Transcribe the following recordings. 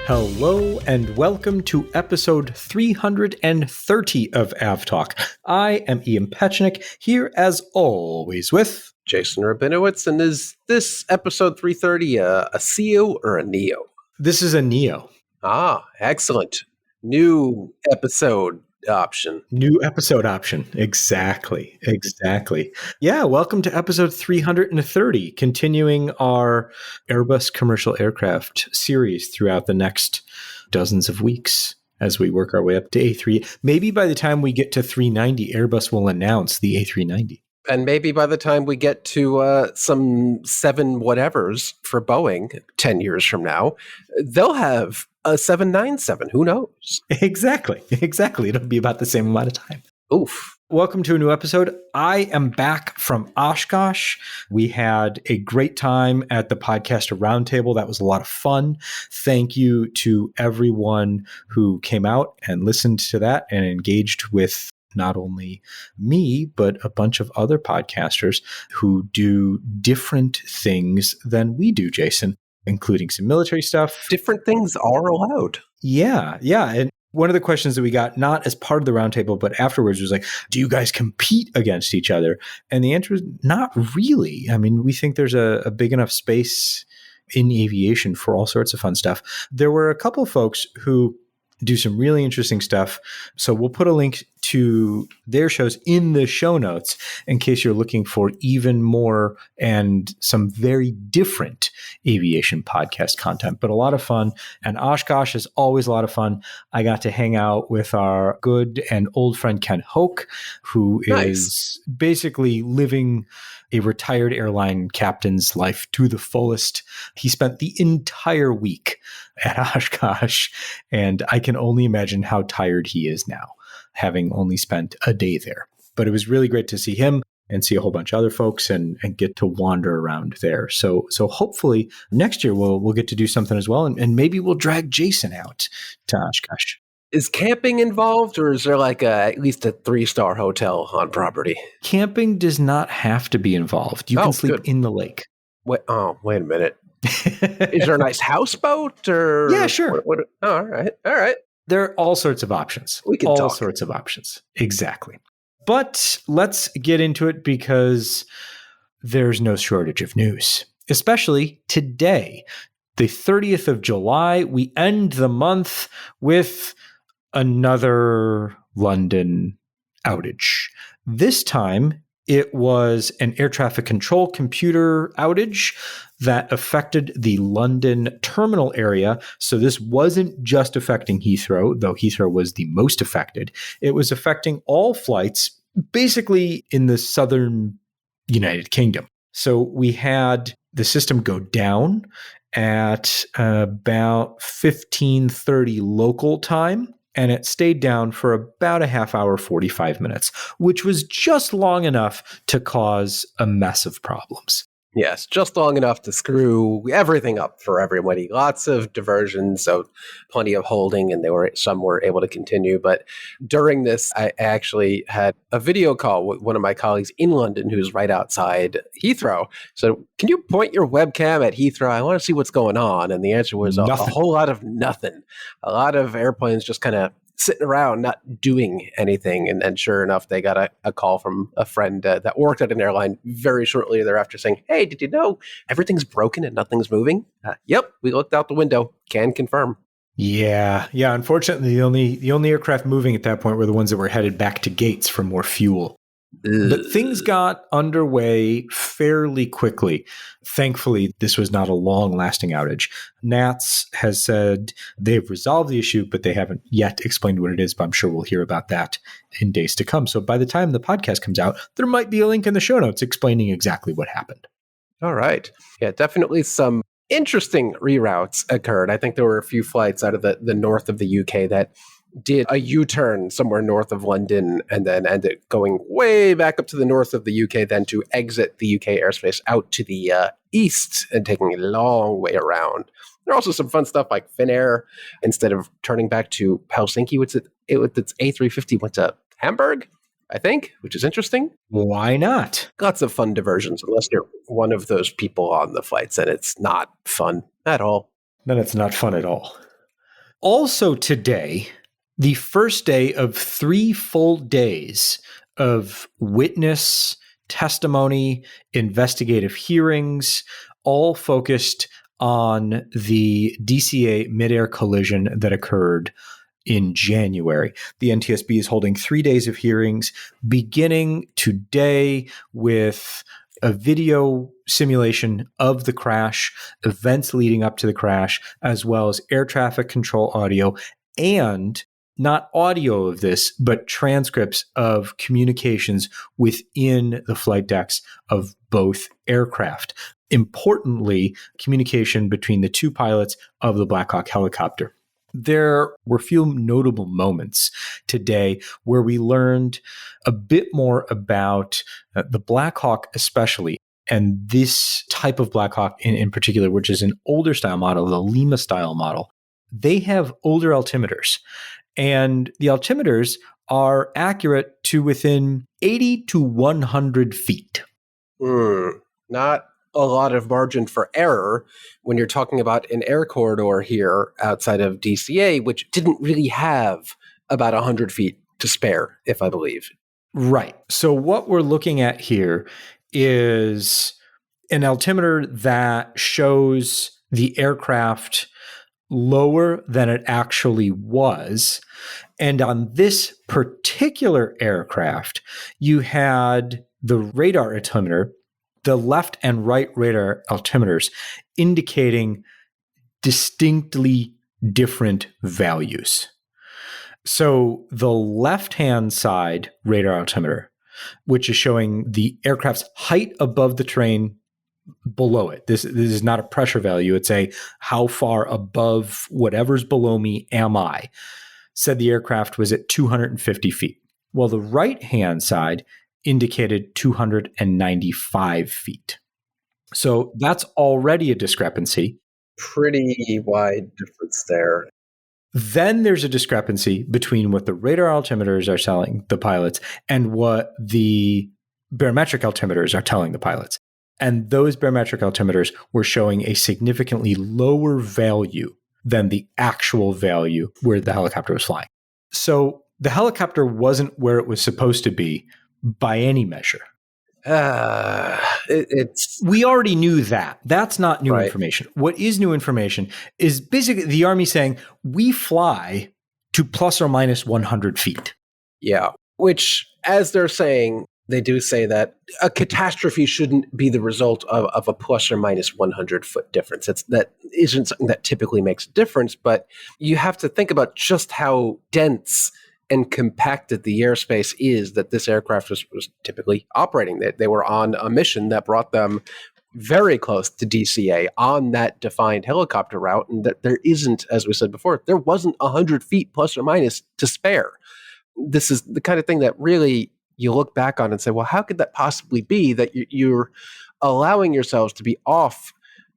Hello and welcome to episode 330 of AvTalk. I am Ian Petchnick, here as always with Jason Rabinowitz, and is this episode 330 a CEO or a Neo? This is a Neo. Ah, excellent. New episode option. New episode option. Exactly. Yeah, welcome to episode 330, continuing our Airbus commercial aircraft series throughout the next dozens of weeks as we work our way up to A3. Maybe by the time we get to 390, Airbus will announce the A390. And maybe by the time we get to some 7 whatevers for Boeing 10 years from now, they'll have a 797. Who knows? Exactly. It'll be about the same amount of time. Oof. Welcome to a new episode. I am back from Oshkosh. We had a great time at the Podcaster Roundtable. That was a lot of fun. Thank you to everyone who came out and listened to that and engaged with not only me, but a bunch of other podcasters who do different things than we do, Jason, including some military stuff. Different things are allowed. Yeah. And one of the questions that we got, not as part of the roundtable, but afterwards, was like, do you guys compete against each other? And the answer is not really. I mean, we think there's a big enough space in aviation for all sorts of fun stuff. There were a couple of folks who do some really interesting stuff. So we'll put a link to their shows in the show notes in case you're looking for even more and some very different aviation podcast content, but a lot of fun. And Oshkosh is always a lot of fun. I got to hang out with our good and old friend Ken Hoke, who is basically living a retired airline captain's life to the fullest. He spent the entire week at Oshkosh, and I can only imagine how tired he is now, having only spent a day there. But it was really great to see him and see a whole bunch of other folks and get to wander around there. So hopefully next year we'll get to do something as well, and maybe we'll drag Jason out to Oshkosh. Is camping involved, or is there like at least a 3-star hotel on property? Camping does not have to be involved. You can sleep in the lake. Wait a minute. Is there a nice houseboat? Or yeah, sure. All right. There are all sorts of options. We can all talk. Sorts of options. Exactly. But let's get into it because there's no shortage of news, especially today, the 30th of July. We end the month with another London outage. This time, it was an air traffic control computer outage that affected the London terminal area. So this wasn't just affecting Heathrow, though Heathrow was the most affected. It was affecting all flights, basically in the southern United Kingdom. So we had the system go down at about 15:30 local time, and it stayed down for about a half hour, 45 minutes, which was just long enough to cause a mess of problems. Yes, just long enough to screw everything up for everybody. Lots of diversions, so plenty of holding, and some were able to continue. But during this, I actually had a video call with one of my colleagues in London who's right outside Heathrow. So, can you point your webcam at Heathrow? I want to see what's going on. And the answer was a whole lot of nothing. A lot of airplanes just kind of sitting around not doing anything. And then sure enough, they got a call from a friend that worked at an airline very shortly thereafter saying, hey, did you know everything's broken and nothing's moving? Yep, we looked out the window. Can confirm. Yeah. Unfortunately, the only aircraft moving at that point were the ones that were headed back to gates for more fuel. But things got underway fairly quickly. Thankfully, this was not a long-lasting outage. NATS has said they've resolved the issue, but they haven't yet explained what it is, but I'm sure we'll hear about that in days to come. So by the time the podcast comes out, there might be a link in the show notes explaining exactly what happened. All right. Yeah, definitely some interesting reroutes occurred. I think there were a few flights out of the north of the UK that did a U-turn somewhere north of London and then ended going way back up to the north of the UK, then to exit the UK airspace out to the east and taking a long way around. There are also some fun stuff like Finnair, instead of turning back to Helsinki, with its A350 went to Hamburg, I think, which is interesting. Why not? Lots of fun diversions, unless you're one of those people on the flights, and it's not fun at all. Then it's not fun at all. Also today, the first day of 3 full days of witness testimony, investigative hearings, all focused on the DCA midair collision that occurred in January. The NTSB is holding 3 days of hearings beginning today with a video simulation of the crash, events leading up to the crash, as well as air traffic control audio, and not audio of this, but transcripts of communications within the flight decks of both aircraft. Importantly, communication between the two pilots of the Black Hawk helicopter. There were few notable moments today where we learned a bit more about the Black Hawk especially, and this type of Black Hawk in particular, which is an older style model, the Lima style model. They have older altimeters, and the altimeters are accurate to within 80 to 100 feet. Not a lot of margin for error when you're talking about an air corridor here outside of DCA, which didn't really have about 100 feet to spare, if I believe. Right. So what we're looking at here is an altimeter that shows the aircraft lower than it actually was. And on this particular aircraft, you had the radar altimeter, the left and right radar altimeters indicating distinctly different values. So the left-hand side radar altimeter, which is showing the aircraft's height above the terrain below it. This is not a pressure value. It's a how far above whatever's below me am I, said the aircraft was at 250 feet. Well, the right-hand side indicated 295 feet. So that's already a discrepancy. Pretty wide difference there. Then there's a discrepancy between what the radar altimeters are telling the pilots and what the barometric altimeters are telling the pilots. And those barometric altimeters were showing a significantly lower value than the actual value where the helicopter was flying. So the helicopter wasn't where it was supposed to be by any measure. We already knew that. That's not new information. What is new information is basically the Army saying, we fly to plus or minus 100 feet. Yeah, which, as they're saying, they do say that a catastrophe shouldn't be the result of a plus or minus 100 foot difference. That isn't something that typically makes a difference, but you have to think about just how dense and compacted the airspace is that this aircraft was typically operating. They were on a mission that brought them very close to DCA on that defined helicopter route, and that there isn't, as we said before, there wasn't 100 feet plus or minus to spare. This is the kind of thing that really you look back on and say, well, how could that possibly be that you're allowing yourselves to be off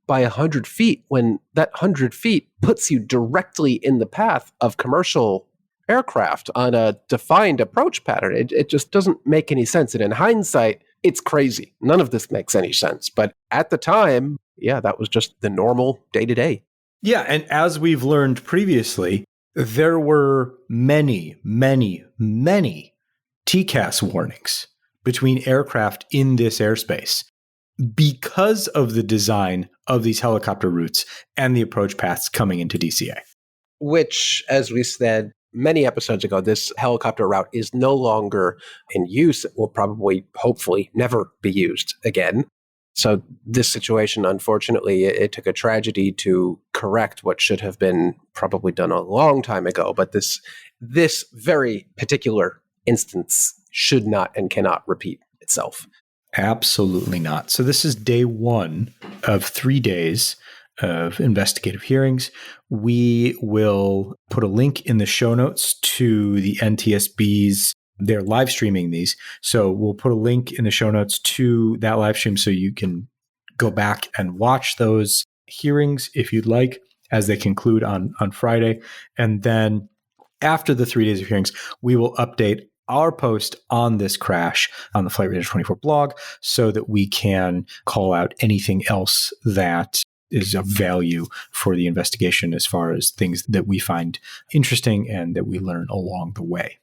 by 100 feet when that 100 feet puts you directly in the path of commercial aircraft on a defined approach pattern? It just doesn't make any sense. And in hindsight, it's crazy. None of this makes any sense. But at the time, yeah, that was just the normal day-to-day. Yeah, and as we've learned previously, there were many, many, many TCAS warnings between aircraft in this airspace because of the design of these helicopter routes and the approach paths coming into DCA. Which, as we said many episodes ago, this helicopter route is no longer in use. It will probably, hopefully, never be used again. So this situation, unfortunately, it took a tragedy to correct what should have been probably done a long time ago. But this very particular instance should not and cannot repeat itself. Absolutely not. So this is day 1 of 3 days of investigative hearings. We will put a link in the show notes to the NTSB's. They're live streaming these. So we'll put a link in the show notes to that live stream so you can go back and watch those hearings if you'd like as they conclude on Friday. And then after the 3 days of hearings, we will update our post on this crash on the Flight Radar 24 blog so that we can call out anything else that is of value for the investigation as far as things that we find interesting and that we learn along the way.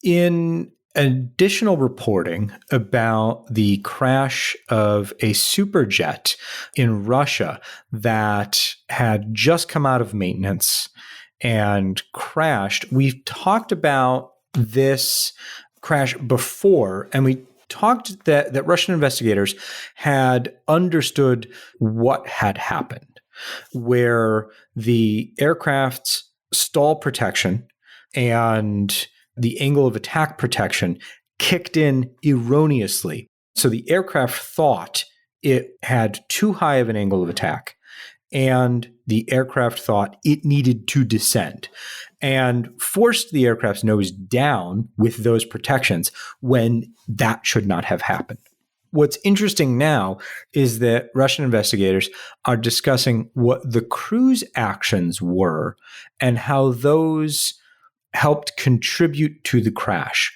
In additional reporting about the crash of a SuperJet in Russia that had just come out of maintenance and crashed, we've talked about this crash before, and we talked that Russian investigators had understood what had happened, where the aircraft's stall protection and the angle of attack protection kicked in erroneously. So the aircraft thought it had too high of an angle of attack, and the aircraft thought it needed to descend and forced the aircraft's nose down with those protections when that should not have happened. What's interesting now is that Russian investigators are discussing what the crew's actions were and how those helped contribute to the crash,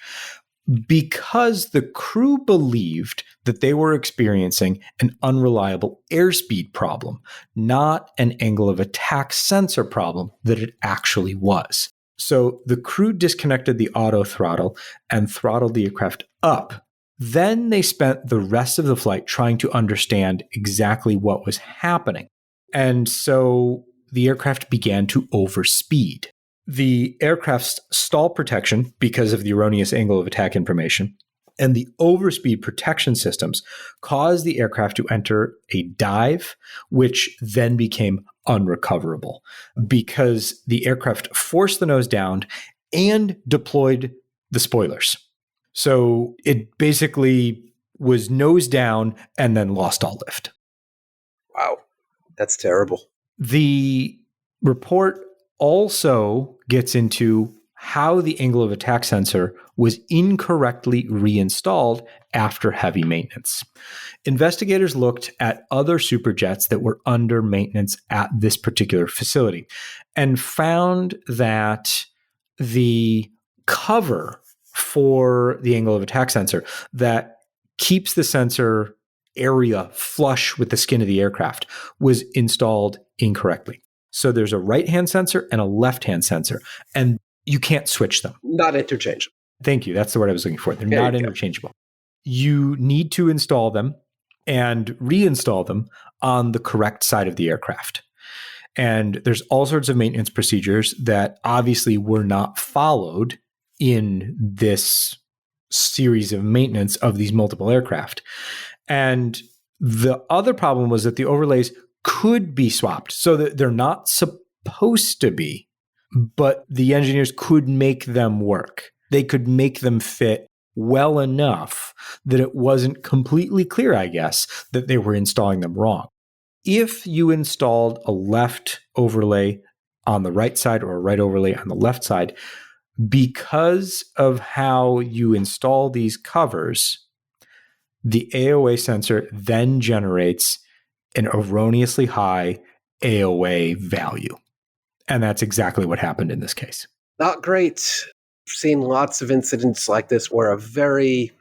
because the crew believed that they were experiencing an unreliable airspeed problem, not an angle of attack sensor problem that it actually was. So the crew disconnected the auto throttle and throttled the aircraft up. Then they spent the rest of the flight trying to understand exactly what was happening. And so the aircraft began to overspeed. The aircraft's stall protection, because of the erroneous angle of attack information, and the overspeed protection systems caused the aircraft to enter a dive, which then became unrecoverable because the aircraft forced the nose down and deployed the spoilers. So it basically was nose down and then lost all lift. Wow, that's terrible. The report also gets into how the angle of attack sensor was incorrectly reinstalled after heavy maintenance. Investigators looked at other SuperJets that were under maintenance at this particular facility and found that the cover for the angle of attack sensor that keeps the sensor area flush with the skin of the aircraft was installed incorrectly. So there's a right-hand sensor and a left-hand sensor, and you can't switch them. Not interchangeable. Thank you. That's the word I was looking for. They're not interchangeable. You need to install them and reinstall them on the correct side of the aircraft. And there's all sorts of maintenance procedures that obviously were not followed in this series of maintenance of these multiple aircraft. And the other problem was that the overlays could be swapped so that they're not supposed to be, but the engineers could make them work. They could make them fit well enough that it wasn't completely clear, I guess, that they were installing them wrong. If you installed a left overlay on the right side or a right overlay on the left side, because of how you install these covers, the AOA sensor then generates an erroneously high AOA value. And that's exactly what happened in this case. Not great. I've seen lots of incidents like this where a very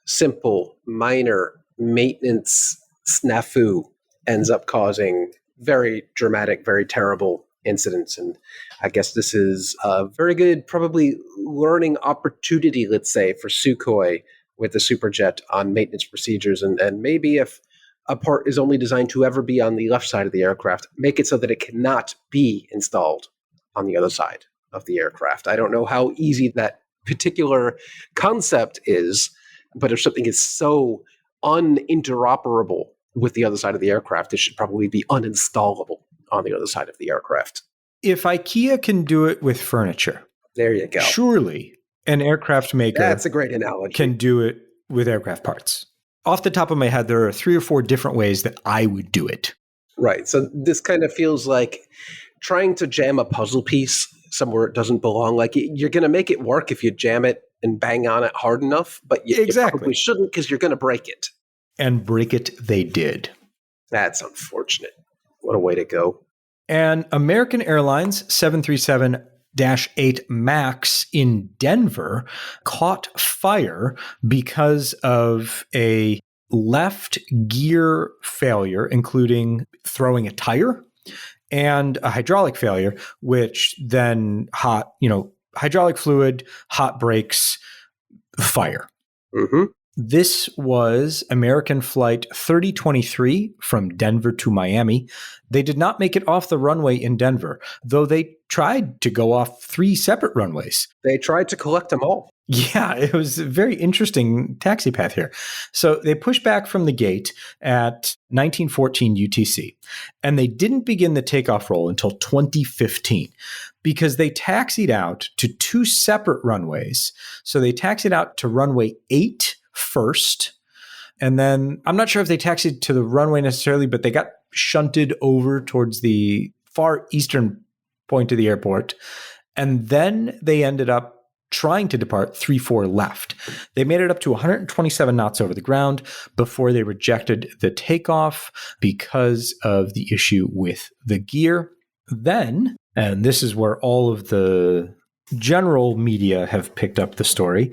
simple, minor maintenance snafu ends up causing very dramatic, very terrible incidents. And I guess this is a very good, probably learning opportunity, let's say, for Sukhoi with the SuperJet on maintenance procedures. And maybe if a part is only designed to ever be on the left side of the aircraft, make it so that it cannot be installed on the other side of the aircraft. I don't know how easy that particular concept is, but if something is so uninteroperable with the other side of the aircraft, it should probably be uninstallable on the other side of the aircraft. If IKEA can do it with furniture, there you go. Surely an aircraft maker That's a great analogy. Can do it with aircraft parts. Off the top of my head, there are 3 or 4 different ways that I would do it. Right. So this kind of feels like trying to jam a puzzle piece somewhere it doesn't belong. Like you're going to make it work if you jam it and bang on it hard enough, but you probably shouldn't because you're going to break it. And break it they did. That's unfortunate. What a way to go. And American Airlines 737-8 MAX in Denver caught fire because of a left gear failure, including throwing a tire, and a hydraulic failure, which then hydraulic fluid, hot brakes, fire. Mm-hmm. This was American Flight 3023 from Denver to Miami. They did not make it off the runway in Denver, though they tried to go off 3 separate runways. They tried to collect them all. Yeah, it was a very interesting taxi path here. So they pushed back from the gate at 1914 UTC, and they didn't begin the takeoff roll until 2015 because they taxied out to 2 separate runways. So they taxied out to runway 8 first, and then I'm not sure if they taxied to the runway necessarily, but they got shunted over towards the far eastern point of the airport, and then they ended up trying to depart 3-4 left. They made it up to 127 knots over the ground before they rejected the takeoff because of the issue with the gear. Then, and this is where all of the general media have picked up the story,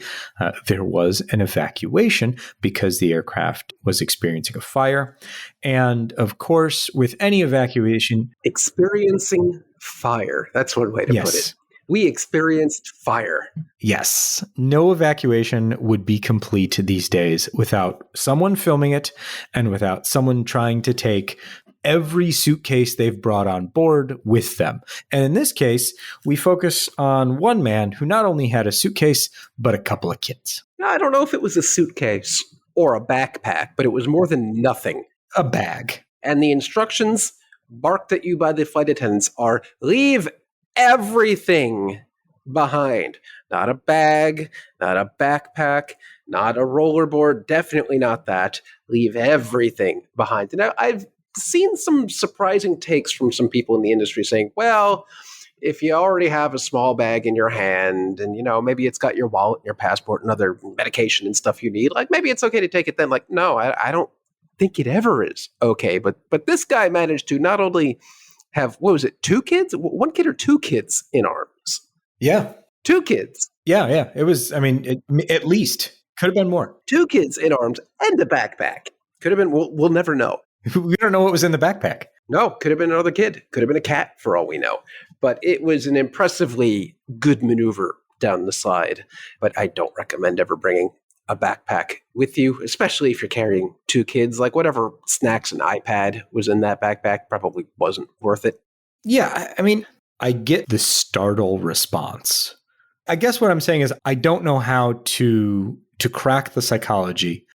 there was an evacuation because the aircraft was experiencing a fire. And of course, with any evacuation... Experiencing fire. That's one way to put it. We experienced fire. Yes. No evacuation would be complete these days without someone filming it and without someone trying to take every suitcase they've brought on board with them. And in this case, we focus on one man who not only had a suitcase, but a couple of kids. I don't know if it was a suitcase or a backpack, but it was more than nothing. A bag. And the instructions barked at you by the flight attendants are leave everything behind. Not a bag, not a backpack, not a rollerboard, definitely not that. Leave everything behind. And I've seen some surprising takes from some people in the industry saying, well, if you already have a small bag in your hand and, maybe it's got your wallet and your passport and other medication and stuff you need, like maybe it's okay to take it then. Like, no, I don't think it ever is okay. But this guy managed to not only have, 2 kids? 1 kid or 2 kids in arms? Yeah. 2 kids. Yeah. It was, at least. Could have been more. 2 kids in arms and a backpack. Could have been, we'll never know. We don't know what was in the backpack. No, could have been another kid. Could have been a cat for all we know. But it was an impressively good maneuver down the side. But I don't recommend ever bringing a backpack with you, especially if you're carrying 2 kids. Like whatever snacks and iPad was in that backpack probably wasn't worth it. Yeah, I get the startle response. I guess what I'm saying is I don't know how to crack the psychology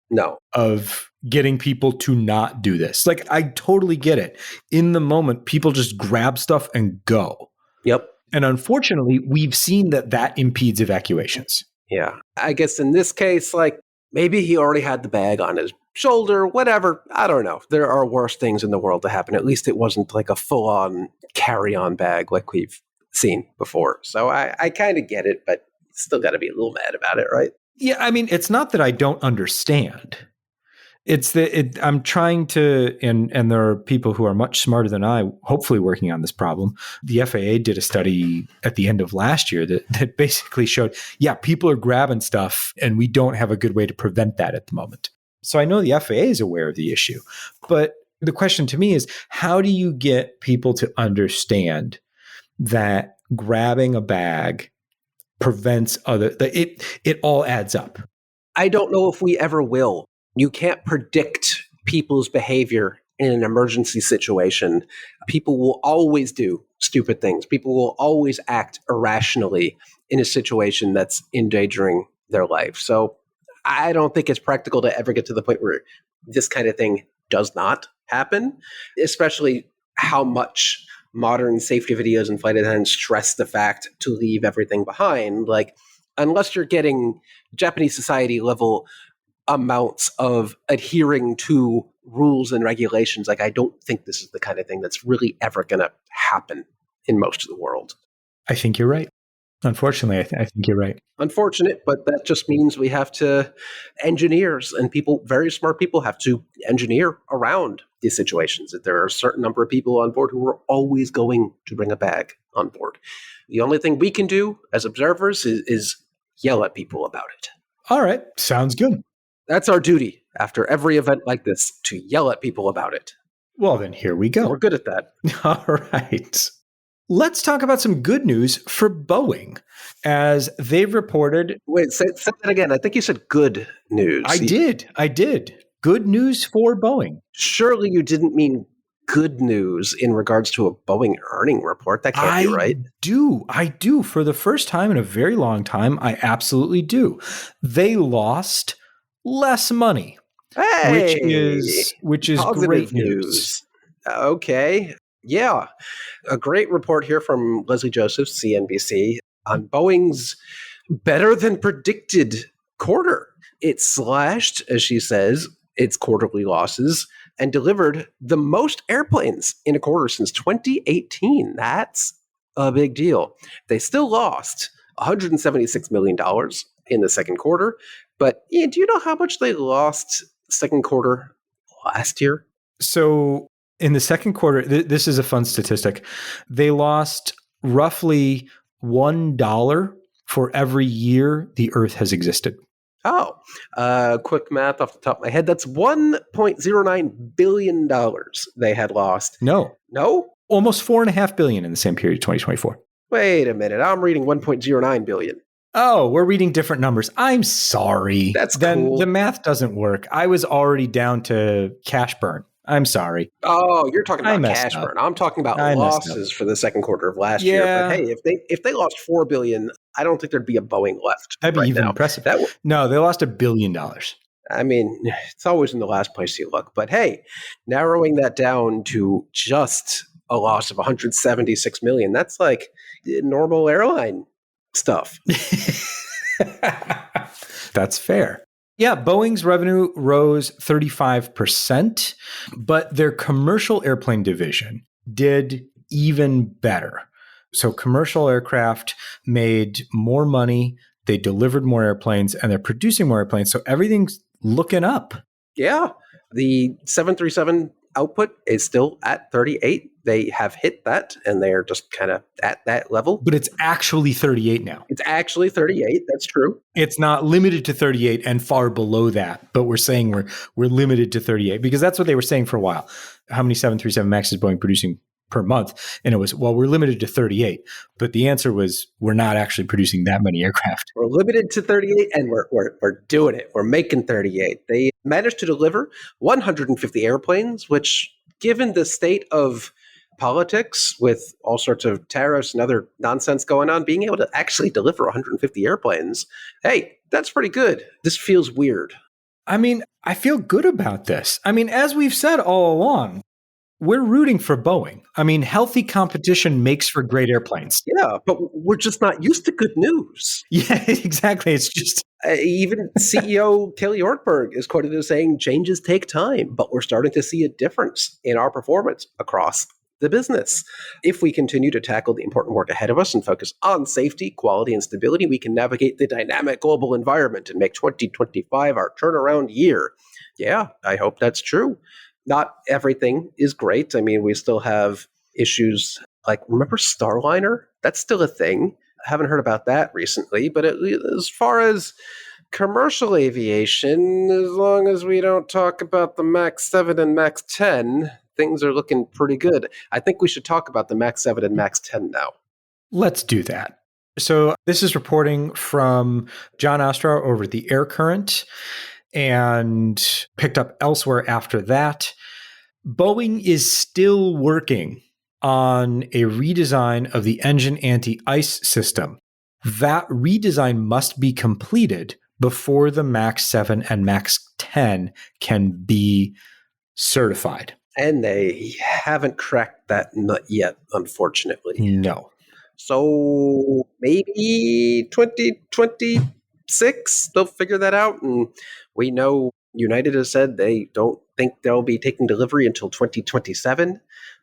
of getting people to not do this. Like, I totally get it. In the moment, people just grab stuff and go. Yep. And unfortunately, we've seen that impedes evacuations. Yeah. I guess in this case, like maybe he already had the bag on his shoulder, whatever. I don't know. There are worse things in the world to happen. At least it wasn't like a full-on carry-on bag like we've seen before. So I kind of get it, but still got to be a little mad about it, right? Yeah, it's not that I don't understand. It's that I'm trying to, and there are people who are much smarter than I, hopefully working on this problem. The FAA did a study at the end of last year that basically showed, people are grabbing stuff and we don't have a good way to prevent that at the moment. So I know the FAA is aware of the issue, but the question to me is, how do you get people to understand that grabbing a bag prevents it all adds up? I don't know if we ever will. You can't predict people's behavior in an emergency situation. People will always do stupid things. People will always act irrationally in a situation that's endangering their life. So I don't think it's practical to ever get to the point where this kind of thing does not happen, especially how much modern safety videos and flight attendants stress the fact to leave everything behind. Like, unless you're getting Japanese society level amounts of adhering to rules and regulations, like I don't think this is the kind of thing that's really ever going to happen in most of the world. I think you're right. Unfortunately, I think you're right. Unfortunate, but that just means we have to, engineers and people, very smart people, have to engineer around these situations. That there are a certain number of people on board who are always going to bring a bag on board. The only thing we can do as observers is yell at people about it. All right. Sounds good. That's our duty after every event like this to yell at people about it. Well, then here we We're go. good at that. All right. Let's talk about some good news for Boeing, as they've reported. Wait, say that again. I think you said good news. I did. Good news for Boeing. Surely you didn't mean good news in regards to a Boeing earning report. That can't be right. I do. For the first time in a very long time, I absolutely do. They lost less money, which is great news. Okay. Yeah. A great report here from Leslie Joseph, CNBC, on Boeing's better than predicted quarter. It slashed, as she says, its quarterly losses and delivered the most airplanes in a quarter since 2018. That's a big deal. They still lost $176 million in the second quarter. But do you know how much they lost second quarter last year? So in the second quarter, this is a fun statistic. They lost roughly $1 for every year the Earth has existed. Oh, quick math off the top of my head. That's $1.09 billion they had lost. No? Almost $4.5 billion in the same period, 2024. Wait a minute. I'm reading 1.09 billion. Oh, we're reading different numbers. I'm sorry. Then cool. The math doesn't work. I was already down to cash burn. I'm sorry. Oh, you're talking about cash burn. I'm talking about losses for the second quarter of last year. But hey, if they lost $4 billion, I don't think there'd be a Boeing left. That'd be even impressive. No, they lost $1 billion. I mean, it's always in the last place you look. But hey, narrowing that down to just a loss of $176 million, that's like normal airline stuff. That's fair. Yeah, Boeing's revenue rose 35%, but their commercial airplane division did even better. So commercial aircraft made more money, they delivered more airplanes, and they're producing more airplanes. So everything's looking up. Yeah. The 737 output is still at 38. They have hit that, and they're just kind of at that level. But it's actually 38 now. It's actually 38. That's true. It's not limited to 38 and far below that, but we're saying we're limited to 38 because that's what they were saying for a while. How many 737 MAX is Boeing producing per month? And it was, well, we're limited to 38. But the answer was, we're not actually producing that many aircraft. We're limited to 38, and we're doing it. We're making 38. They managed to deliver 150 airplanes, which, given the state of politics with all sorts of tariffs and other nonsense going on, being able to actually deliver 150 airplanes, hey, that's pretty good. This feels weird. I mean, I feel good about this. I mean, as we've said all along, we're rooting for Boeing. I mean, healthy competition makes for great airplanes. Yeah, but we're just not used to good news. Yeah, exactly. It's just... even CEO Kelly Ortberg is quoted as saying, changes take time, but we're starting to see a difference in our performance across the business. If we continue to tackle the important work ahead of us and focus on safety, quality, and stability, we can navigate the dynamic global environment and make 2025 our turnaround year. Yeah, I hope that's true. Not everything is great. I mean, we still have issues like, remember Starliner? That's still a thing. I haven't heard about that recently, but as far as commercial aviation, as long as we don't talk about the MAX 7 and MAX 10, things are looking pretty good. I think we should talk about the MAX 7 and MAX 10 now. Let's do that. So this is reporting from John Ostrow over at the Air Current and picked up elsewhere after that. Boeing is still working on a redesign of the engine anti-ice system. That redesign must be completed before the MAX 7 and MAX 10 can be certified. And they haven't cracked that nut yet, unfortunately. No. So maybe 2026, they'll figure that out. And we know United has said they don't think they'll be taking delivery until 2027.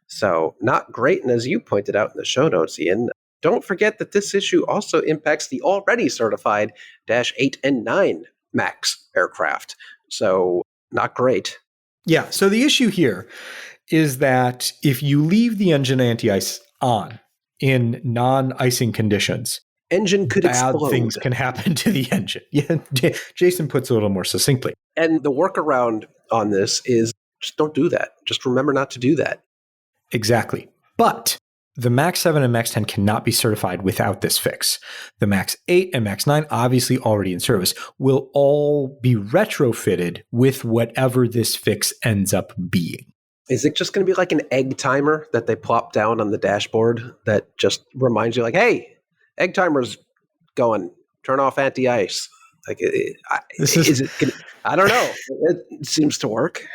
So not great. And as you pointed out in the show notes, Ian, don't forget that this issue also impacts the already certified Dash 8 and 9 MAX aircraft. So not great. Yeah. So the issue here is that if you leave the engine anti-ice on in non-icing conditions, engine could bad explode. things can happen to the engine. Yeah, Jason puts it a little more succinctly. And the workaround on this is just don't do that. Just remember not to do that. Exactly. But the MAX 7 and MAX 10 cannot be certified without this fix. The MAX 8 and MAX 9, obviously already in service, will all be retrofitted with whatever this fix ends up being. Is it just going to be like an egg timer that they plop down on the dashboard that just reminds you, like, hey, egg timer's going, turn off anti-ice? Like, is it gonna, I don't know. It seems to work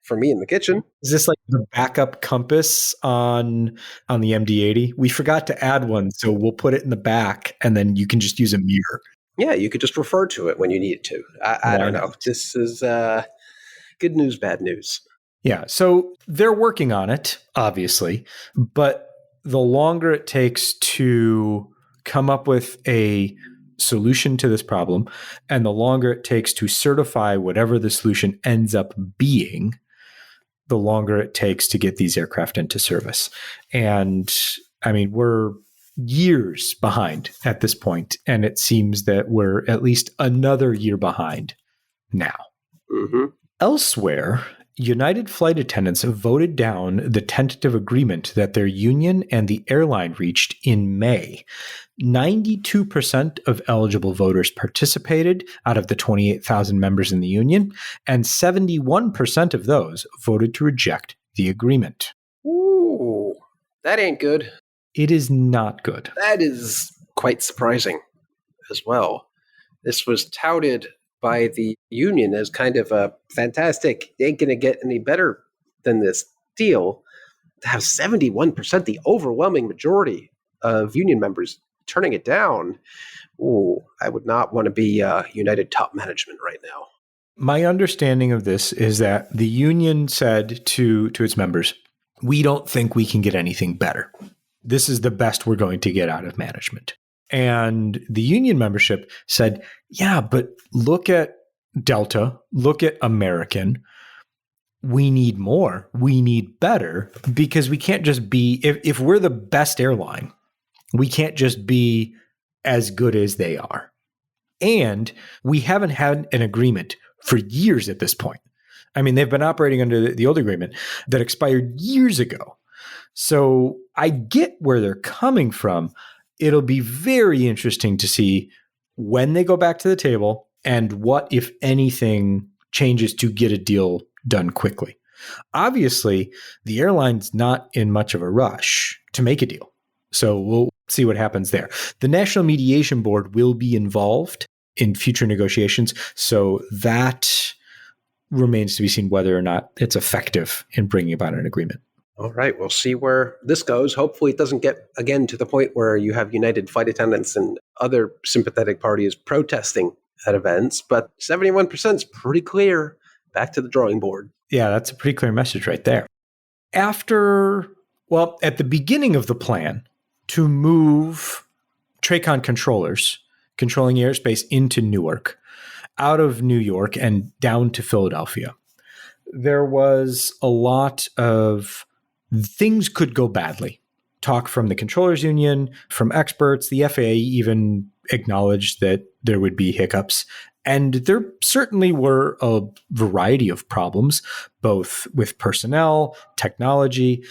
for me in the kitchen. Is this like the backup compass on the MD-80? We forgot to add one, so we'll put it in the back, and then you can just use a mirror. Yeah, you could just refer to it when you need to. I don't know. This is good news, bad news. Yeah, so they're working on it, obviously, but the longer it takes to come up with a solution to this problem, and the longer it takes to certify whatever the solution ends up being, the longer it takes to get these aircraft into service. And I mean, we're years behind at this point, and it seems that we're at least another year behind now. Mm-hmm. Elsewhere, United flight attendants voted down the tentative agreement that their union and the airline reached in May. 92% of eligible voters participated out of the 28,000 members in the union, and 71% of those voted to reject the agreement. Ooh, that ain't good. It is not good. That is quite surprising as well. This was touted by the union as kind of a fantastic, ain't going to get any better than this deal. To have 71%, the overwhelming majority of union members turning it down. Ooh, I would not want to be United top management right now. My understanding of this is that the union said to its members, we don't think we can get anything better. This is the best we're going to get out of management. And the union membership said, yeah, but look at Delta, look at American. We need more. We need better, because we can't just be, if we're the best airline, we can't just be as good as they are. And we haven't had an agreement for years at this point. I mean, they've been operating under the old agreement that expired years ago. So I get where they're coming from. It'll be very interesting to see when they go back to the table and what, if anything, changes to get a deal done quickly. Obviously, the airline's not in much of a rush to make a deal. So we'll see what happens there. The National Mediation Board will be involved in future negotiations. So that remains to be seen whether or not it's effective in bringing about an agreement. All right, we'll see where this goes. Hopefully it doesn't get, again, to the point where you have United flight attendants and other sympathetic parties protesting at events. But 71% is pretty clear. Back to the drawing board. Yeah, that's a pretty clear message right there. At the beginning of the plan to move Treycon controllers controlling airspace into Newark, out of New York and down to Philadelphia, there was a lot of things could go badly. Talk from the controllers union, from experts. The FAA even acknowledged that there would be hiccups. And there certainly were a variety of problems, both with personnel, technology.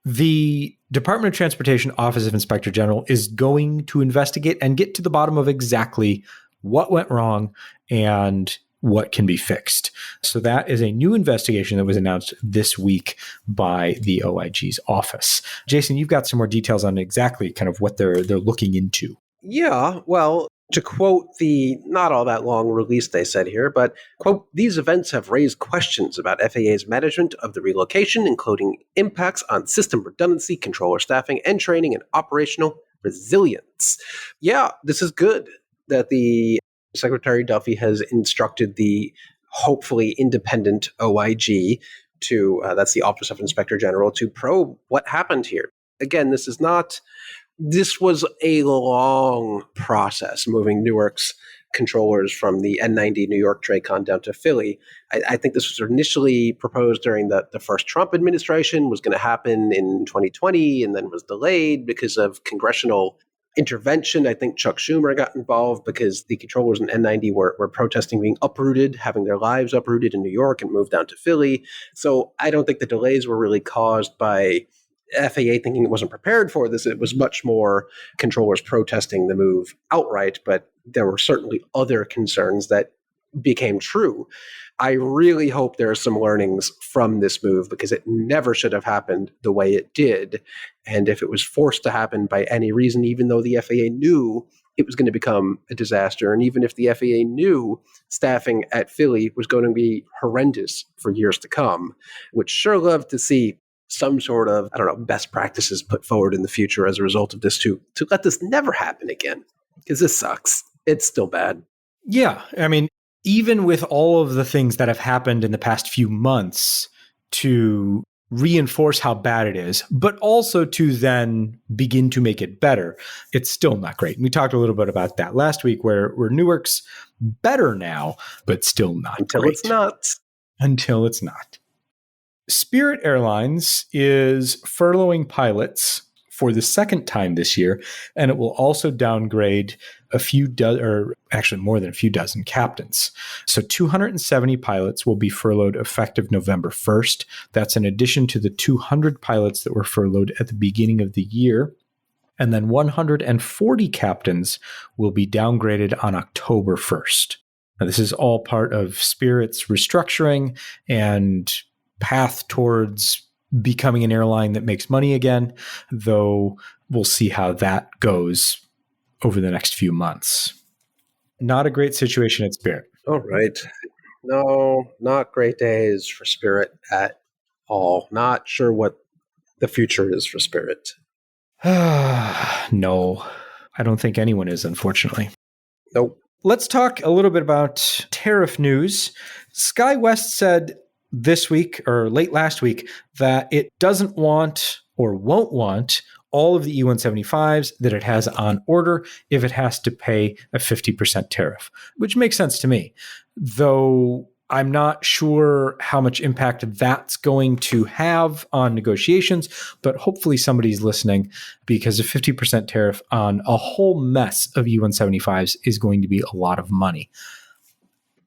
The Department of Transportation Office of Inspector General is going to investigate and get to the bottom of exactly what went wrong and what can be fixed. So that is a new investigation that was announced this week by the OIG's office. Jason, you've got some more details on exactly kind of what they're looking into. Yeah, well, to quote the not all that long release they said here, but, quote, these events have raised questions about FAA's management of the relocation, including impacts on system redundancy, controller staffing, and training and operational resilience. Yeah, this is good that the Secretary Duffy has instructed the hopefully independent OIG to, that's the Office of Inspector General, to probe what happened here. Again, this was a long process, moving Newark's controllers from the N90 New York Treycon down to Philly. I think this was initially proposed during the first Trump administration, was going to happen in 2020, and then was delayed because of congressional intervention. I think Chuck Schumer got involved because the controllers in N90 were protesting being uprooted, having their lives uprooted in New York and moved down to Philly. So I don't think the delays were really caused by FAA thinking it wasn't prepared for this. It was much more controllers protesting the move outright, but there were certainly other concerns that became true. I really hope there are some learnings from this move because it never should have happened the way it did. And if it was forced to happen by any reason, even though the FAA knew it was going to become a disaster, and even if the FAA knew staffing at Philly was going to be horrendous for years to come, would sure love to see some sort of, best practices put forward in the future as a result of this to let this never happen again. Because this sucks. It's still bad. Yeah. I mean, even with all of the things that have happened in the past few months to reinforce how bad it is, but also to then begin to make it better, it's still not great. And we talked a little bit about that last week where Newark's better now, but still not Until great. It's not. Until it's not. Spirit Airlines is furloughing pilots for the second time this year, and it will also downgrade a few dozen, or actually more than a few dozen captains. So 270 pilots will be furloughed effective November 1st. That's in addition to the 200 pilots that were furloughed at the beginning of the year. And then 140 captains will be downgraded on October 1st. Now, this is all part of Spirit's restructuring and path towards becoming an airline that makes money again, though we'll see how that goes over the next few months. Not a great situation at Spirit. All right. No, not great days for Spirit at all. Not sure what the future is for Spirit. No, I don't think anyone is, unfortunately. Nope. Let's talk a little bit about tariff news. SkyWest said this week or late last week that it doesn't want or won't want all of the E-175s that it has on order if it has to pay a 50% tariff, which makes sense to me, though I'm not sure how much impact that's going to have on negotiations, but hopefully somebody's listening because a 50% tariff on a whole mess of E-175s is going to be a lot of money.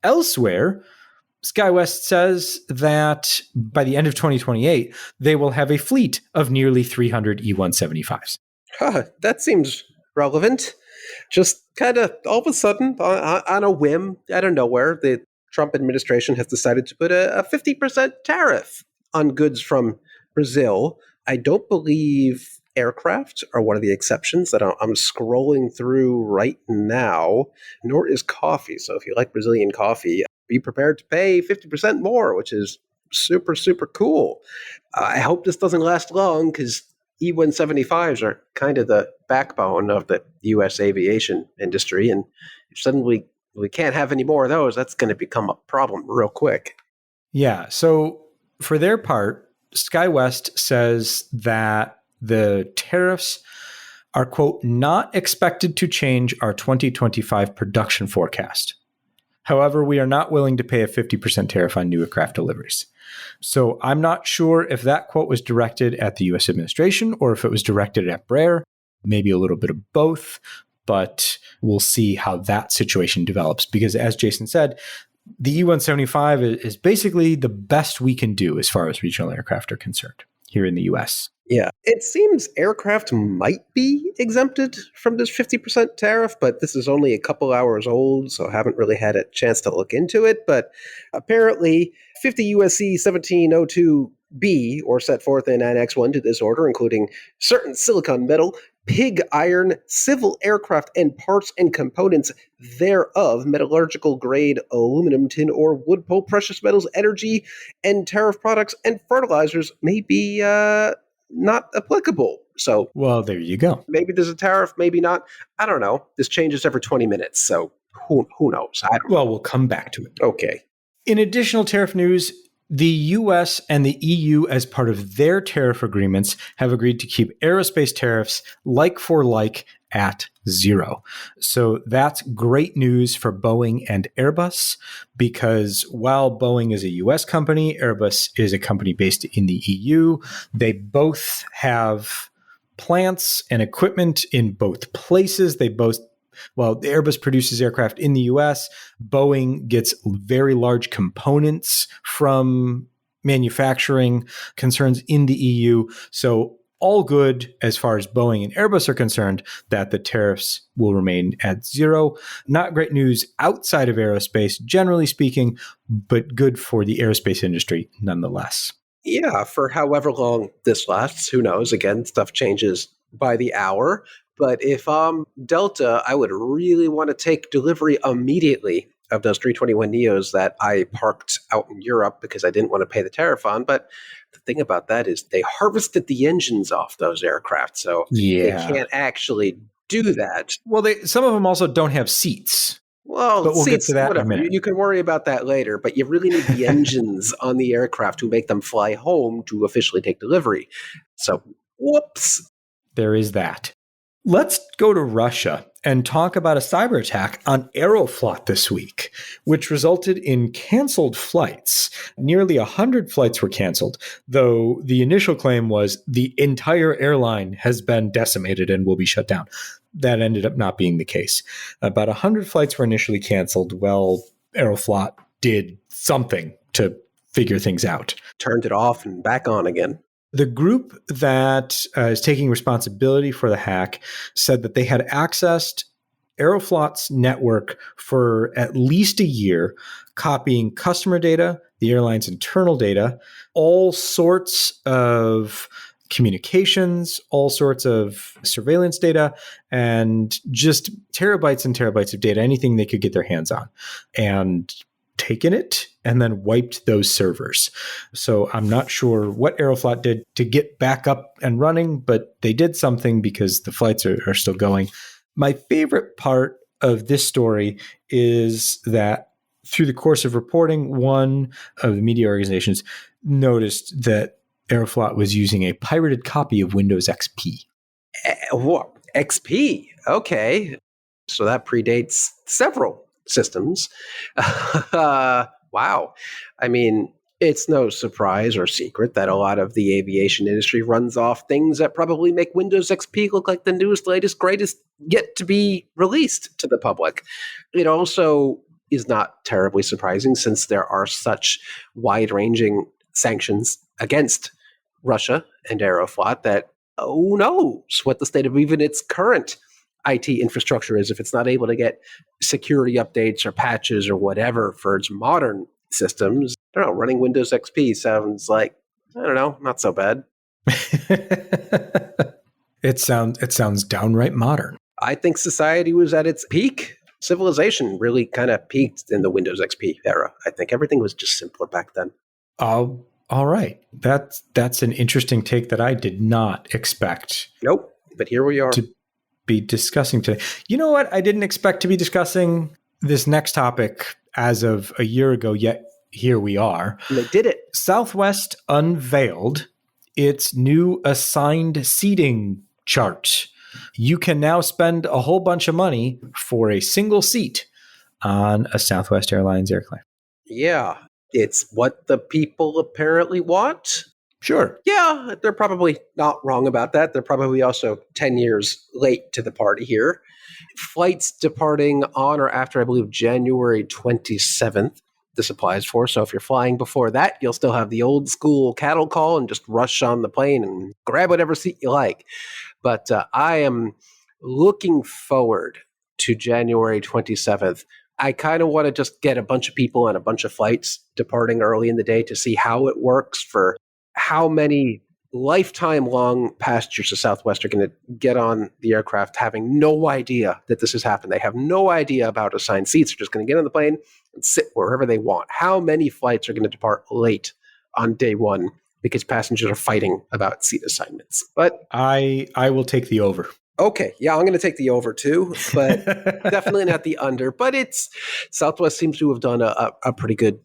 Elsewhere, SkyWest says that by the end of 2028, they will have a fleet of nearly 300 E-175s. That seems relevant. Just kind of all of a sudden, on a whim, out of nowhere, the Trump administration has decided to put a 50% tariff on goods from Brazil. I don't believe aircraft are one of the exceptions that I'm scrolling through right now, nor is coffee. So if you like Brazilian coffee, be prepared to pay 50% more, which is super, super cool. I hope this doesn't last long because E-175s are kind of the backbone of the U.S. aviation industry. And if suddenly we can't have any more of those, that's going to become a problem real quick. Yeah. So for their part, SkyWest says that the tariffs are, quote, not expected to change our 2025 production forecast. However, we are not willing to pay a 50% tariff on new aircraft deliveries. So I'm not sure if that quote was directed at the U.S. administration or if it was directed at Braer, maybe a little bit of both, but we'll see how that situation develops. Because as Jason said, the E-175 is basically the best we can do as far as regional aircraft are concerned here in the U.S. Yeah, it seems aircraft might be exempted from this 50% tariff, but this is only a couple hours old, so I haven't really had a chance to look into it. But apparently, 50 U.S.C. 1702B, or set forth in Annex 1 to this order, including certain silicon metal, pig iron, civil aircraft, and parts and components thereof, metallurgical grade aluminum, tin, or wood pulp, precious metals, energy, and tariff products and fertilizers may be not applicable. So, well, there you go. Maybe there's a tariff, maybe not. I don't know. This changes every 20 minutes, so who knows? Well, we'll come back to it. Okay. In additional tariff news, the US and the EU, as part of their tariff agreements, have agreed to keep aerospace tariffs like for like at zero. So that's great news for Boeing and Airbus, because while Boeing is a US company, Airbus is a company based in the EU. They both have plants and equipment in both places. Airbus produces aircraft in the US. Boeing gets very large components from manufacturing concerns in the EU. So all good as far as Boeing and Airbus are concerned that the tariffs will remain at zero. Not great news outside of aerospace, generally speaking, but good for the aerospace industry nonetheless. Yeah, for however long this lasts, who knows? Again, stuff changes by the hour. But if I'm Delta, I would really want to take delivery immediately of those 321neos that I parked out in Europe because I didn't want to pay the tariff on. But the thing about that is they harvested the engines off those aircraft, so they can't actually do that. Well, some of them also don't have seats. Well, but we'll seats, get to that whatever. in a minute. You can worry about that later, but you really need the engines on the aircraft to make them fly home to officially take delivery. So, whoops. There is that. Let's go to Russia and talk about a cyber attack on Aeroflot this week, which resulted in canceled flights. Nearly 100 flights were canceled, though the initial claim was the entire airline has been decimated and will be shut down. That ended up not being the case. About 100 flights were initially canceled. Well, Aeroflot did something to figure things out. Turned it off and back on again. The group that is taking responsibility for the hack said that they had accessed Aeroflot's network for at least a year, copying customer data, the airline's internal data, all sorts of communications, all sorts of surveillance data, and just terabytes and terabytes of data, anything they could get their hands on. And taken it and then wiped those servers. So I'm not sure what Aeroflot did to get back up and running, but they did something because the flights are still going. My favorite part of this story is that through the course of reporting, one of the media organizations noticed that Aeroflot was using a pirated copy of Windows XP. What? XP? Okay. So that predates several systems. Wow. I mean, it's no surprise or secret that a lot of the aviation industry runs off things that probably make Windows XP look like the newest, latest, greatest yet to be released to the public. It also is not terribly surprising since there are such wide-ranging sanctions against Russia and Aeroflot that who knows what the state of even its current IT infrastructure is if it's not able to get security updates or patches or whatever for its modern systems. I don't know, running Windows XP sounds like, I don't know, not so bad. It sounds downright modern. I think society was at its peak. Civilization really kind of peaked in the Windows XP era. I think everything was just simpler back then. Oh, all right. That's an interesting take that I did not expect. Nope, but here we are. To be discussing today. You know what? I didn't expect to be discussing this next topic as of a year ago, yet here we are. And they did it. Southwest unveiled its new assigned seating chart. You can now spend a whole bunch of money for a single seat on a Southwest Airlines airplane. Yeah, it's what the people apparently want. Sure. Yeah, they're probably not wrong about that. They're probably also 10 years late to the party here. Flights departing on or after, I believe, January 27th, this applies for. So if you're flying before that, you'll still have the old school cattle call and just rush on the plane and grab whatever seat you like. But I am looking forward to January 27th. I kind of want to just get a bunch of people on a bunch of flights departing early in the day to see how it works for how many lifetime-long passengers of Southwest are going to get on the aircraft having no idea that this has happened. They have no idea about assigned seats. They're just going to get on the plane and sit wherever they want. How many flights are going to depart late on day one because passengers are fighting about seat assignments? But I will take the over. Okay, yeah, I'm going to take the over too, but definitely not the under. But Southwest seems to have done a pretty good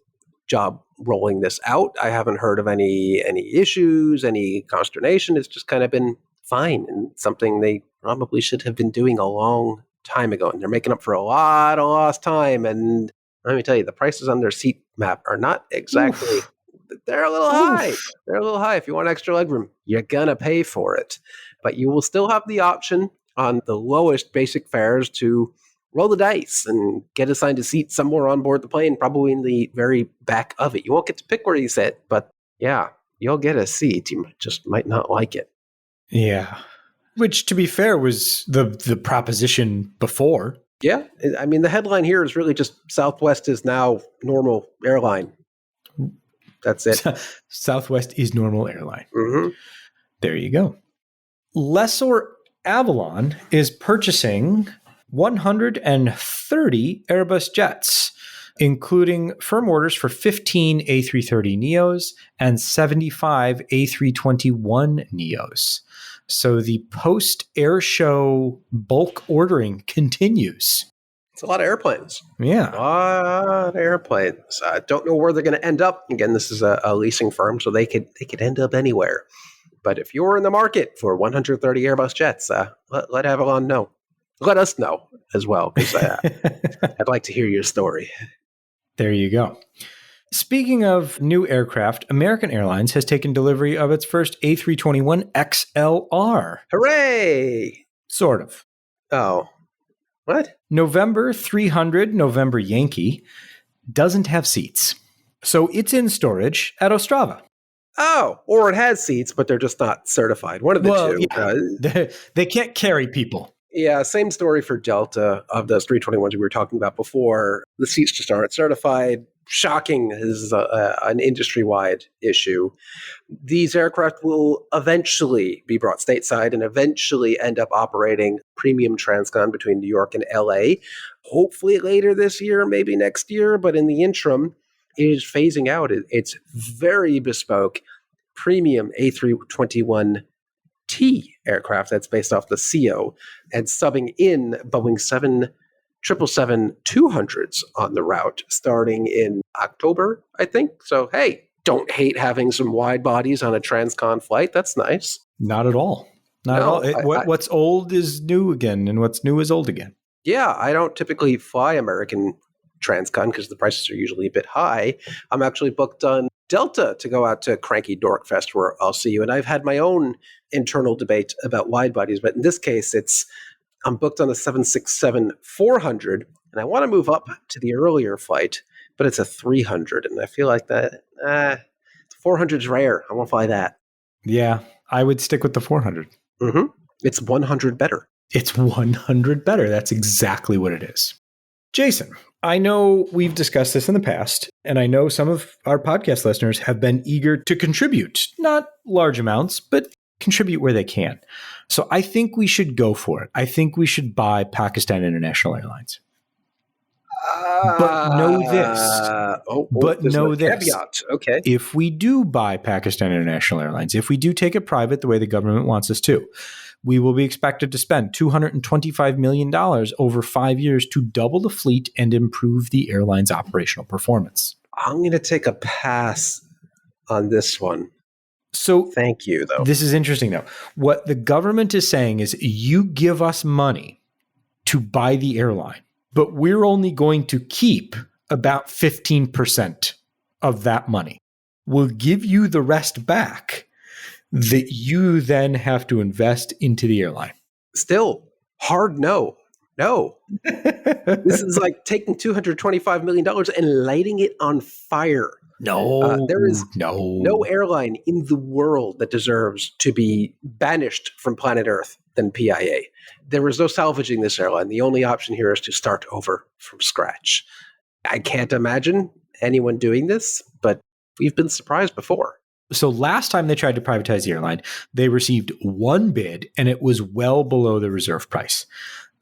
job rolling this out. I haven't heard of any issues, any consternation. It's just kind of been fine and something they probably should have been doing a long time ago. And they're making up for a lot of lost time. And let me tell you, the prices on their seat map are not exactly They're a little high. They're a little high. If you want extra legroom, you're going to pay for it. But you will still have the option on the lowest basic fares to roll the dice and get assigned a seat somewhere on board the plane, probably in the very back of it. You won't get to pick where you sit, but yeah, you'll get a seat. You just might not like it. Yeah. Which, to be fair, was the proposition before. Yeah. I mean, the headline here is really just Southwest is now normal airline. That's it. Southwest is normal airline. Mm-hmm. There you go. Lessor Avalon is purchasing 130 Airbus jets, including firm orders for 15 A330neos and 75 A321neos. So the post-air show bulk ordering continues. It's a lot of airplanes. Yeah. A lot of airplanes. I don't know where they're going to end up. Again, this is a leasing firm, so they could end up anywhere. But if you're in the market for 130 Airbus jets, let Avalon know. Let us know as well, because I'd like to hear your story. There you go. Speaking of new aircraft, American Airlines has taken delivery of its first A321 XLR. Hooray! Sort of. Oh. What? November 300, November Yankee, doesn't have seats. So it's in storage at Ostrava. Oh, or it has seats, but they're just not certified. One of the two. Yeah. They can't carry people. Yeah, same story for Delta of those 321s we were talking about before. The seats just aren't certified. Shocking. This is an industry-wide issue. These aircraft will eventually be brought stateside and eventually end up operating premium transcon between New York and LA. Hopefully later this year, maybe next year, but in the interim, it is phasing out. It's very bespoke premium A321T aircraft that's based off the CO and subbing in Boeing 777-200s on the route starting in October, I think. So, hey, don't hate having some wide bodies on a transcon flight. That's nice. Not at all. Not at all. What's old is new again, and what's new is old again. Yeah, I don't typically fly American transcon because the prices are usually a bit high. I'm actually booked on Delta to go out to Cranky Dork Fest where I'll see you. And I've had my own internal debate about wide bodies, but in this case, I'm booked on the 767-400, and I want to move up to the earlier flight, but it's a 300, and I feel like that 400 is rare. I want to fly that. Yeah, I would stick with the 400. Mm-hmm. It's 100 better. It's 100 better. That's exactly what it is. Jason, I know we've discussed this in the past, and I know some of our podcast listeners have been eager to contribute, not large amounts, but contribute where they can. So I think we should go for it. I think we should buy Pakistan International Airlines. But know this. Caveat. Okay. If we do buy Pakistan International Airlines, if we do take it private the way the government wants us to, we will be expected to spend $225 million over 5 years to double the fleet and improve the airline's operational performance. I'm going to take a pass on this one. So thank you, though. This is interesting, though. What the government is saying is you give us money to buy the airline, but we're only going to keep about 15% of that money. We'll give you the rest back that you then have to invest into the airline. Still, hard no. No. This is like taking $225 million and lighting it on fire. No, there is no airline in the world that deserves to be banished from planet Earth than PIA. There is no salvaging this airline. The only option here is to start over from scratch. I can't imagine anyone doing this, but we've been surprised before. So last time they tried to privatize the airline, they received one bid and it was well below the reserve price.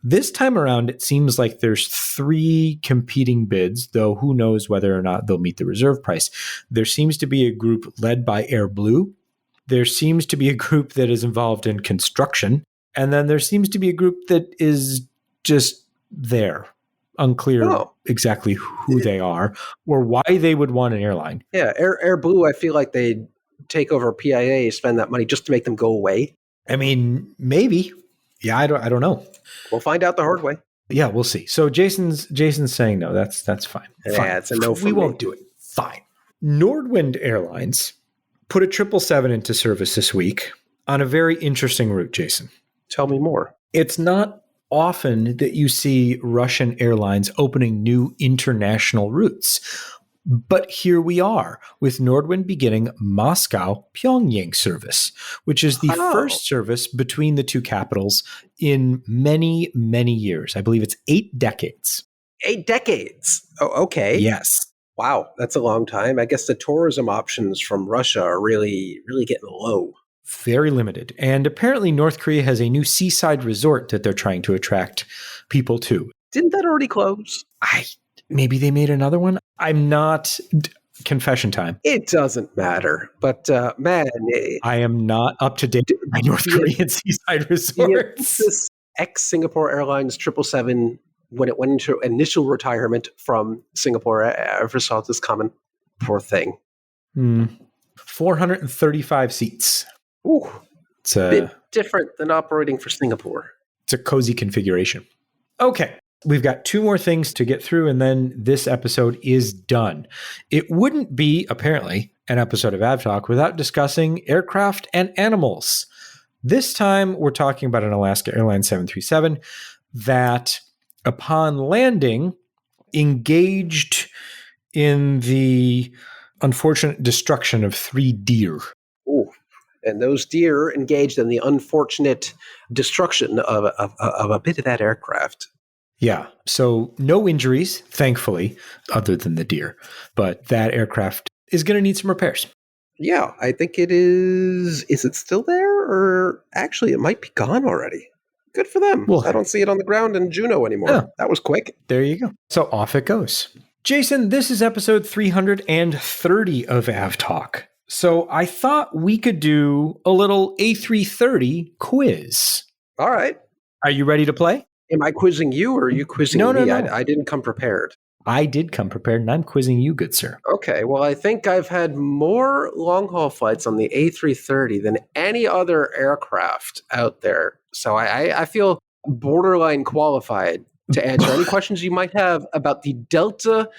This time around, it seems like there's 3 competing bids, though who knows whether or not they'll meet the reserve price. There seems to be a group led by Air Blue. There seems to be a group that is involved in construction. And then there seems to be a group that is just there. Unclear exactly who they are or why they would want an airline. Yeah, Air Blue, I feel like they'd take over PIA, spend that money just to make them go away. I mean, maybe. Yeah, I don't know. We'll find out the hard way. Yeah, we'll see. So Jason's saying no. That's fine. Yeah, it's a no for me. We won't do it. Fine. Nordwind Airlines put a 777 into service this week on a very interesting route, Jason. Tell me more. It's not often that you see Russian airlines opening new international routes. But here we are with Nordwind beginning Moscow-Pyongyang service, which is the first service between the two capitals in many, many years. I believe it's 8 decades. 8 decades? Oh, okay. Yes. Wow, that's a long time. I guess the tourism options from Russia are really, really getting low. Very limited. And apparently North Korea has a new seaside resort that they're trying to attract people to. Didn't that already close? Maybe they made another one. I'm not. Confession time. It doesn't matter. But man, I am not up to date with my North Korean seaside resorts. This ex-Singapore Airlines 777, when it went into initial retirement from Singapore, I ever saw this coming. Poor thing. 435 seats. Ooh, it's a bit different than operating for Singapore. It's a cozy configuration. Okay. We've got 2 more things to get through, and then this episode is done. It wouldn't be, apparently, an episode of AvTalk without discussing aircraft and animals. This time, we're talking about an Alaska Airlines 737 that, upon landing, engaged in the unfortunate destruction of 3 deer. Ooh. And those deer engaged in the unfortunate destruction of a bit of that aircraft. Yeah. So no injuries, thankfully, other than the deer. But that aircraft is going to need some repairs. Yeah, I think it is. Is it still there? Or actually, it might be gone already. Good for them. Well, I don't see it on the ground in Juneau anymore. Yeah. That was quick. There you go. So off it goes. Jason, this is episode 330 of AvTalk. So I thought we could do a little A330 quiz. All right. Are you ready to play? Am I quizzing you or are you quizzing me? No. I didn't come prepared. I did come prepared, and I'm quizzing you, good sir. Okay, well, I think I've had more long-haul flights on the A330 than any other aircraft out there. So I feel borderline qualified to answer any questions you might have about the Delta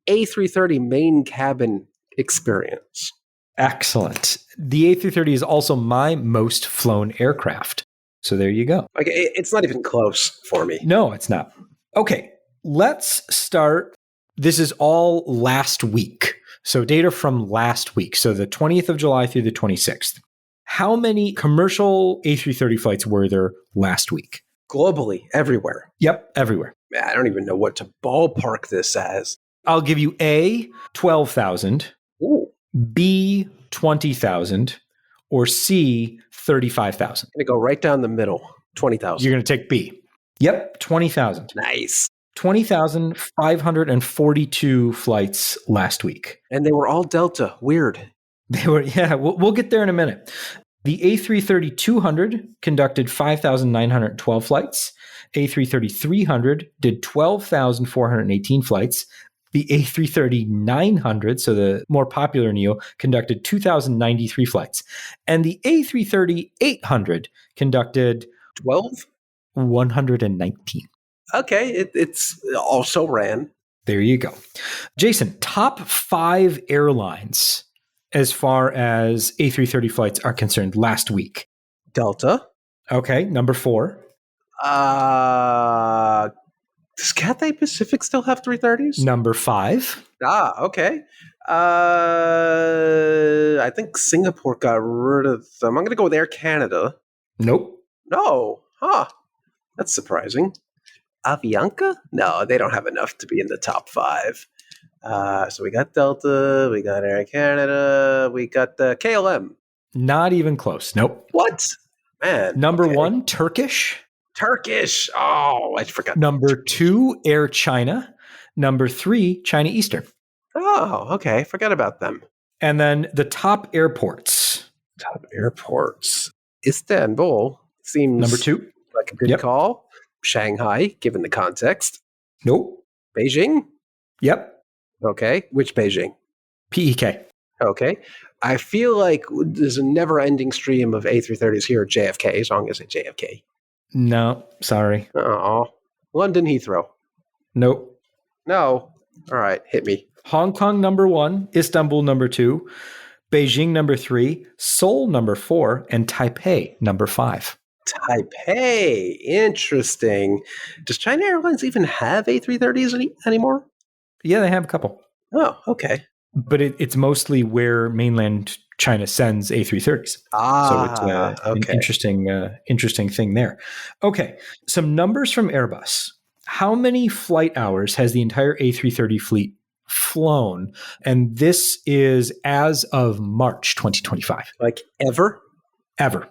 A330 main cabin experience. Excellent. The A330 is also my most flown aircraft. So there you go. Okay, it's not even close for me. No, it's not. Okay, let's start. This is all last week. So data from last week. So the 20th of July through the 26th. How many commercial A330 flights were there last week? Globally, everywhere. Yep, everywhere. Man, I don't even know what to ballpark this as. I'll give you A, 12,000, B, 20,000, or C, 35,000. I'm going to go right down the middle, 20,000. You're going to take B. Yep, 20,000. Nice. 20,542 flights last week. And they were all Delta. Weird. They were, yeah, we'll get there in a minute. The A330-200 conducted 5,912 flights. A330-300 did 12,418 flights. The A330-900, so the more popular Neo, conducted 2,093 flights. And the A330-800 conducted 119. Okay, it's also ran. There you go. Jason, top 5 airlines as far as A330 flights are concerned last week. Delta. Okay, number 4. Does Cathay Pacific still have 330s? Number 5. Okay. I think Singapore got rid of them. I'm going to go with Air Canada. Nope. No. Huh. That's surprising. Avianca? No, they don't have enough to be in the top 5. So we got Delta, we got Air Canada, we got the KLM. Not even close. Nope. What? Man. Number 1, Turkish. Turkish. Oh, I forgot. Number 2, Air China. Number 3, China Eastern. Oh, okay. Forgot about them. And then the top airports. Top airports. Istanbul seems number 2. Like a good call. Shanghai, given the context. Nope. Beijing? Yep. Okay. Which Beijing? PEK. Okay. I feel like there's a never-ending stream of A330s here at JFK, as long as it's JFK. No, sorry. Oh, London Heathrow. Nope. No. All right, hit me. Hong Kong number 1, Istanbul number 2, Beijing number 3, Seoul number 4, and Taipei number 5. Taipei. Interesting. Does China Airlines even have A330s anymore? Yeah, they have a couple. Oh, okay. But it's mostly where mainland China sends A330s. So it's okay. an interesting thing there. Okay, some numbers from Airbus. How many flight hours has the entire A330 fleet flown? And this is as of March 2025. Like ever? Ever.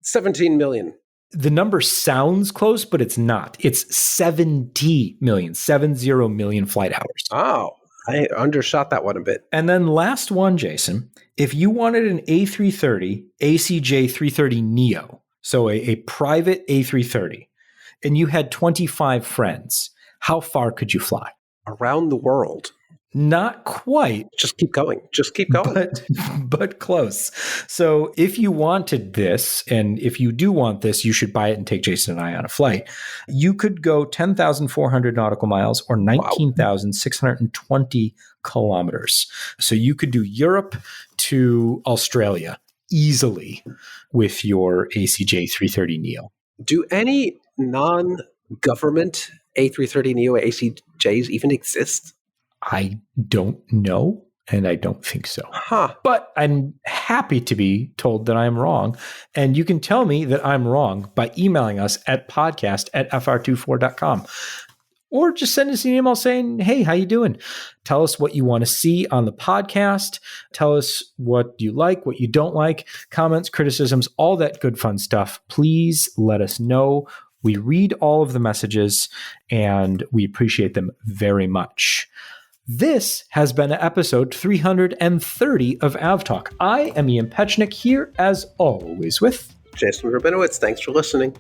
17 million. The number sounds close, but it's not. It's 70 million flight hours. Oh, I undershot that one a bit. And then last one, Jason, if you wanted an A330 ACJ 330 Neo, so a private A330, and you had 25 friends, how far could you fly? Around the world. Not quite. Just keep going. But close. So if you wanted this, and if you do want this, you should buy it and take Jason and I on a flight. You could go 10,400 nautical miles or 19,620 kilometers. So you could do Europe to Australia easily with your ACJ 330 Neo. Do any non-government A330neo ACJs even exist? I don't know, and I don't think so. Huh. But I'm happy to be told that I'm wrong. And you can tell me that I'm wrong by emailing us at podcast@fr24.com. Or just send us an email saying, hey, how you doing? Tell us what you want to see on the podcast. Tell us what you like, what you don't like, comments, criticisms, all that good fun stuff. Please let us know. We read all of the messages, and we appreciate them very much. This has been episode 330 of AvTalk. I am Ian Petchnick here, as always, with Jason Rabinowitz. Thanks for listening.